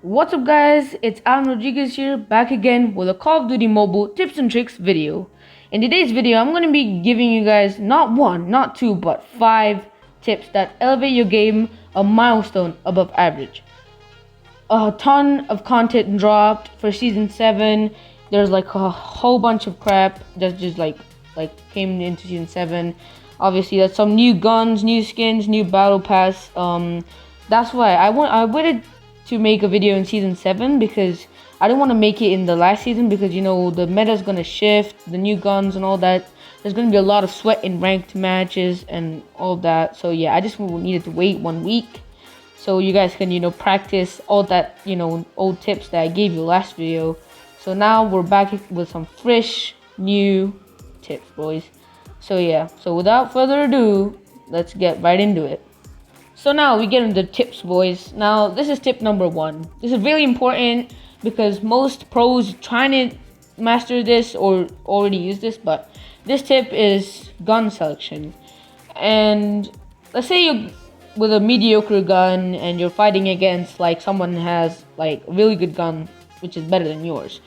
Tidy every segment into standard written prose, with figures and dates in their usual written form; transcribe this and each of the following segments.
What's up guys, it's Alan here, back again with a Call of Duty Mobile tips and tricks video. In today's video, I'm going to be giving you guys not one, not two, but 5 tips that elevate your game a milestone above average. A ton of content dropped for Season 7, there's like a whole bunch of crap that just like came into Season 7. Obviously, there's some new guns, new skins, new battle pass. That's why I wanted to make a video in Season 7 because I don't want to make it in the last season because the meta is gonna shift, the new guns and all that. There's gonna be a lot of sweat in ranked matches and all that. So yeah, I just needed to wait 1 week so you guys can practice all that old tips that I gave you last video. So now we're back with some fresh new tips, boys. So yeah, so without further ado, let's get right into it. So now we get into tips, boys. Now this is tip number 1. This is really important because most pros trying to master this or already use this, but this tip is gun selection. And let's say you're with a mediocre gun and you're fighting against like someone who has like a really good gun which is better than yours.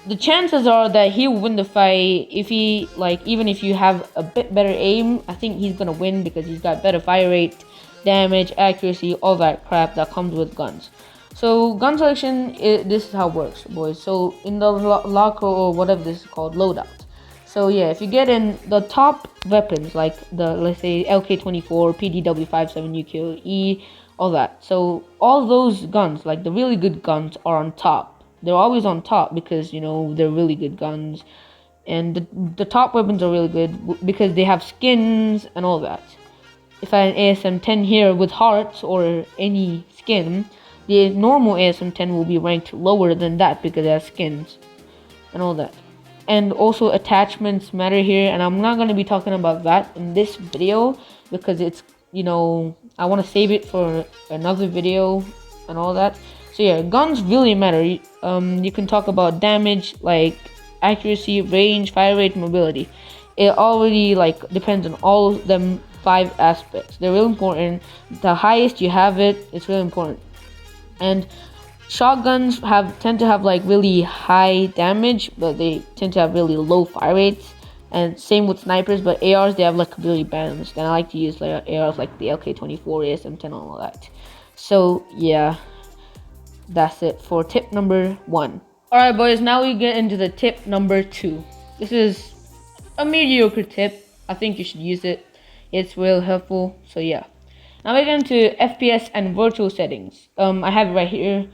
The chances are that he will win the fight if he even if you have a bit better aim. I think he's gonna win because he's got better fire rate, damage, accuracy, all that crap that comes with guns. So gun selection, this is how it works, boys. So in the locker or whatever this is called, loadout. So yeah, if you get in the top weapons like the, let's say, LK24, PDW57, UKE, all that. So all those guns, like the really good guns, are on top. They're always on top because they're really good guns, and the top weapons are really good because they have skins and all that. If I had an ASM-10 here with hearts or any skin, the normal ASM-10 will be ranked lower than that because it has skins and all that. And also attachments matter here, and I'm not going to be talking about that in this video because it's, I want to save it for another video and all that. So yeah, guns really matter. You can talk about damage, like accuracy, range, fire rate, mobility. It already depends on all of them 5 aspects. They're really important. The highest you have it, it's really important. And shotguns tend to have really high damage, but they tend to have really low fire rates. And same with snipers, but ARs, they have really balanced. And I like to use ARs like the LK24, ASM-10, and all that. So yeah, that's it for tip number 1. Alright boys, now we get into the tip number 2. This is a mediocre tip. I think you should use it. It's real helpful. So yeah. Now we get into FPS and virtual settings. I have it right here.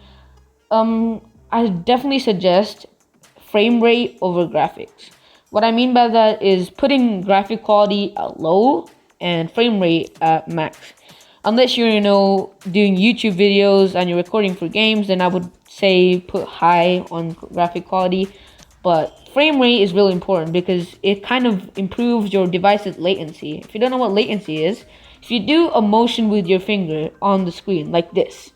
I definitely suggest frame rate over graphics. What I mean by that is putting graphic quality at low and frame rate at max. Unless you're, doing YouTube videos and you're recording for games, then I would say put high on graphic quality. But frame rate is really important because it kind of improves your device's latency. If you don't know what latency is, if you do a motion with your finger on the screen like this,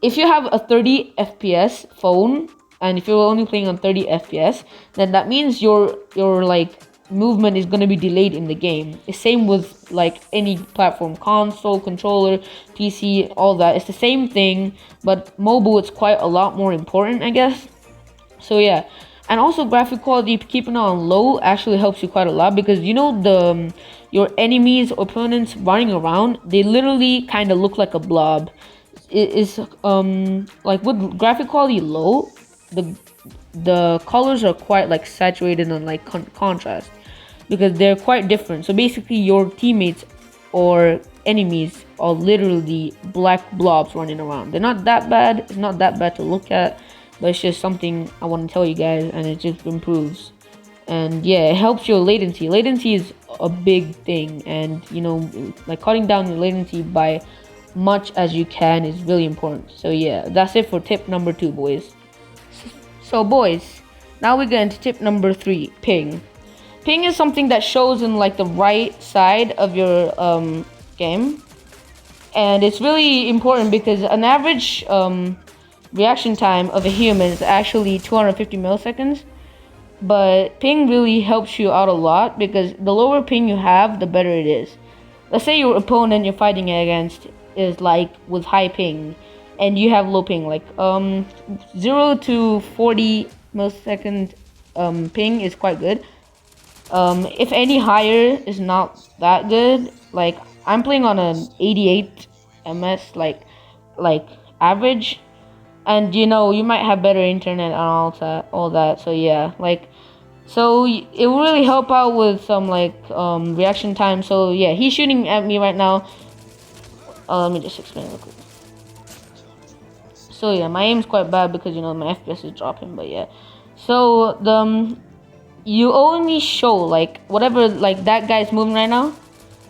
if you have a 30 FPS phone and if you're only playing on 30 FPS, then that means your movement is going to be delayed in the game. The same with any platform, console, controller, PC, all that. It's the same thing, but mobile, it's quite a lot more important, I guess. So yeah. And also graphic quality, keeping it on low actually helps you quite a lot because your enemies, opponents running around, they literally kind of look like a blob. It is with graphic quality low, the colors are quite saturated and contrast because they're quite different. So basically your teammates or enemies are literally black blobs running around. They're not that bad. It's not that bad to look at, but it's just something I want to tell you guys, and it just improves. And yeah, it helps your latency. Latency is a big thing, and cutting down your latency by much as you can is really important. So yeah, that's it for tip number 2, boys. So boys, now we get into tip number 3, ping. Ping is something that shows in the right side of your game, and it's really important because an average reaction time of a human is actually 250 milliseconds, but ping really helps you out a lot because the lower ping you have, the better it is. Let's say your opponent you're fighting against is with high ping, and you have low ping, like 0 to 40 millisecond ping is quite good. If any higher is not that good. Like I'm playing on an 88 ms, like average, and you know you might have better internet and all that. So yeah, like so it will really help out with some like reaction time. So yeah, he's shooting at me right now. Let me just explain real quick. So yeah, my aim's quite bad because you know my FPS is dropping. But yeah, so you only show like whatever like that guy's moving right now,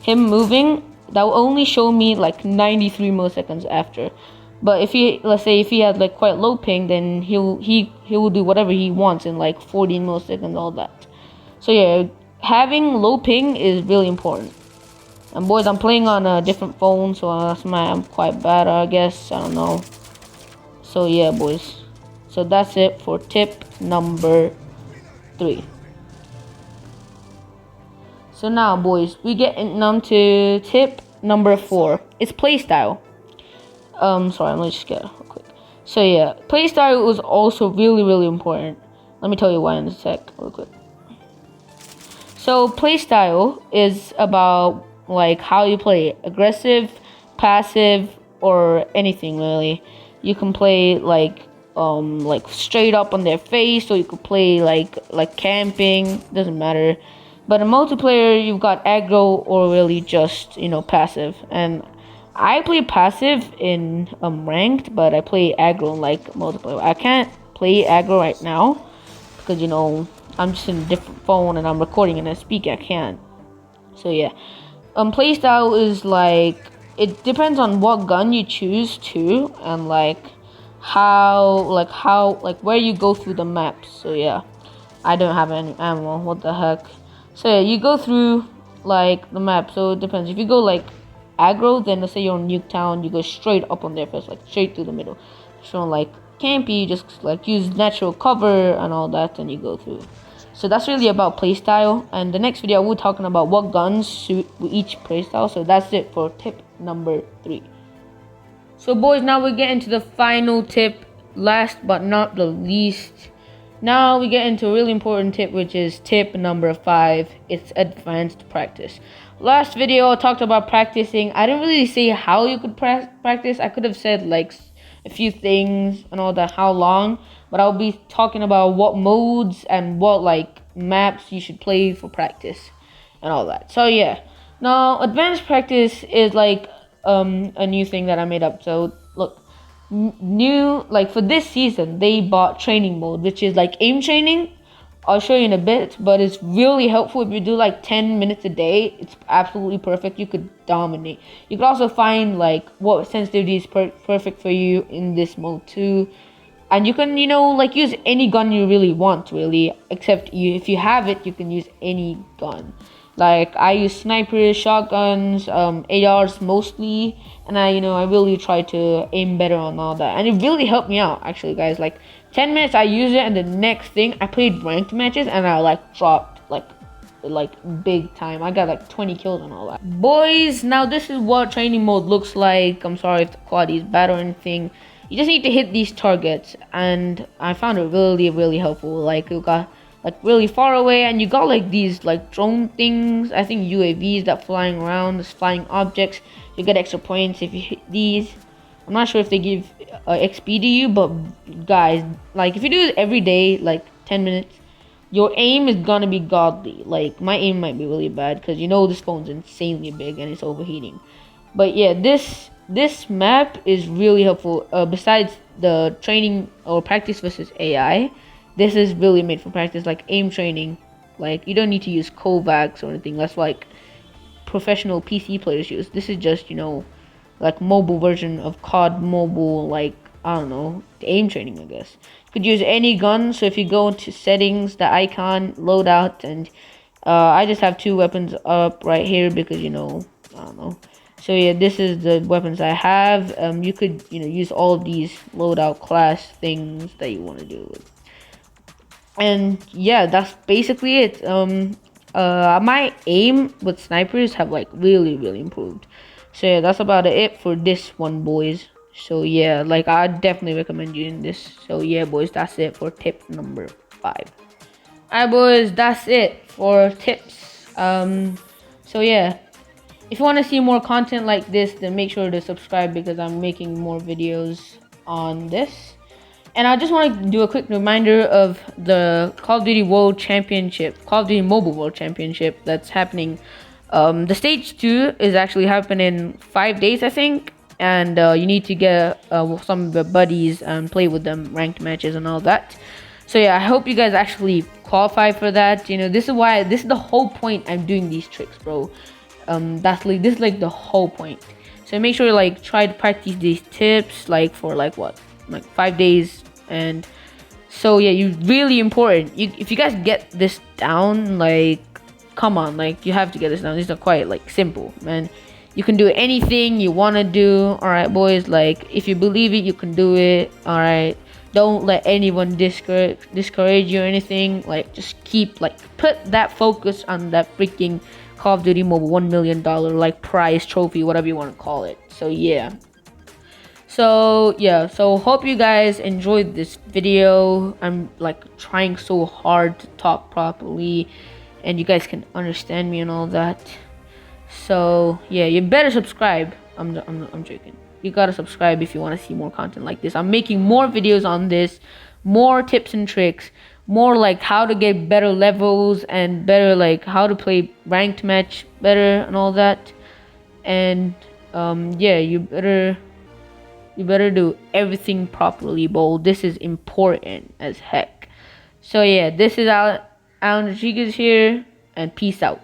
him moving, that will only show me like 93 milliseconds after. But if he, let's say if he has like quite low ping, then he will do whatever he wants in like 14 milliseconds, all that. So yeah, having low ping is really important. And boys, I'm playing on a different phone, so that's why I'm quite bad, I guess. I don't know. So yeah, boys. So that's it for tip number 3. So now, boys, we get into tip number 4. It's playstyle. Sorry, let me just get it real quick. So yeah, playstyle was also really important. Let me tell you why in a sec, real quick. So playstyle is about like how you play, aggressive, passive, or anything really. You can play like straight up on their face, or you could play like camping, doesn't matter. But in multiplayer, you've got aggro or really just, you know, passive. And I play passive in ranked, but I play aggro in like multiplayer. I can't play aggro right now because, you know, I'm just in a different phone and I'm recording and I speak. I can't. So yeah, playstyle is like it depends on what gun you choose to, and like how where you go through the maps. So yeah, I don't have any ammo. What the heck? So yeah, you go through like the map. So it depends. If you go like aggro, then let's say you're in Nuketown, you go straight up on their face, like straight through the middle. So like campy, you just like use natural cover and all that, and you go through. So that's really about playstyle. And the next video we're talking about what guns suit each playstyle. So that's it for tip number 3. So boys, now we get into the final tip, last but not the least. Now we get into a really important tip, which is tip number 5. It's advanced practice. Last video I talked about practicing. I didn't really say how you could practice. I could have said like a few things and all that, how long, but I'll be talking about what modes and what like maps you should play for practice and all that. So yeah, now advanced practice is like a new thing that I made up. So look, new, like for this season they bought training mode, which is like aim training. I'll show you in a bit, but it's really helpful if you do like 10 minutes a day. It's absolutely perfect. You could dominate. You could also find like what sensitivity is perfect for you in this mode too. And you can, you know, like use any gun you really want, really, except if you have it, you can use any gun. Like I use snipers, shotguns, ARs mostly, and I really try to aim better on all that, and it really helped me out actually, guys. Like 10 minutes I use it, and the next thing I played ranked matches, and I like dropped like big time. I got like 20 kills and all that. Boys, now this is what training mode looks like. I'm sorry if the quality is bad or anything. You just need to hit these targets, and I found it really helpful. Like you got like really far away, and you got like these like drone things, I think UAVs that flying around, this flying objects. You get extra points if you hit these. I'm not sure if they give XP to you, but guys, like if you do it every day, like 10 minutes, your aim is gonna be godly. Like my aim might be really bad because you know this phone's insanely big and it's overheating. But yeah, this map is really helpful. Besides the training or practice versus AI, this is really made for practice, like aim training. Like you don't need to use Kovacs or anything. That's like professional PC players use. This is just, like mobile version of COD Mobile, like I don't know, the aim training, I guess. You could use any gun. So if you go into settings, the icon, loadout, and I just have 2 weapons up right here because I don't know. So yeah, this is the weapons I have. You could use all of these loadout class things that you want to do. And yeah, that's basically it. My aim with snipers have like really improved. So yeah, that's about it for this one, boys. So yeah, like I definitely recommend using this. So yeah, boys, that's it for tip number 5. Alright, boys, that's it for tips. So yeah, if you want to see more content like this, then make sure to subscribe because I'm making more videos on this. And I just want to do a quick reminder of the Call of Duty World Championship, Call of Duty Mobile World Championship that's happening. The stage 2 is actually happening in 5 days, I think. And you need to get some of the buddies and play with them, ranked matches and all that. So yeah, I hope you guys actually qualify for that. You know, this is the whole point I'm doing these tricks, bro. This is like the whole point. So make sure like try to practice these tips like for like what, like 5 days. And so yeah, you really important. If you guys get this down, like come on, like you have to get this down. These are quite like simple, man. You can do anything you want to do. All right, boys, like if you believe it, you can do it. All right, don't let anyone discourage you or anything. Like just keep like put that focus on that freaking Call of Duty Mobile $1 million like prize trophy, whatever you want to call it. So yeah. So yeah, so hope you guys enjoyed this video. I'm like trying so hard to talk properly and you guys can understand me and all that. So yeah, you better subscribe. I'm joking. You gotta subscribe if you want to see more content like this. I'm making more videos on this, more tips and tricks, more like how to get better levels and better like how to play ranked match better and all that. And yeah, you better do everything properly, bold. This is important as heck. So yeah, this is Alan Rodriguez here, and peace out.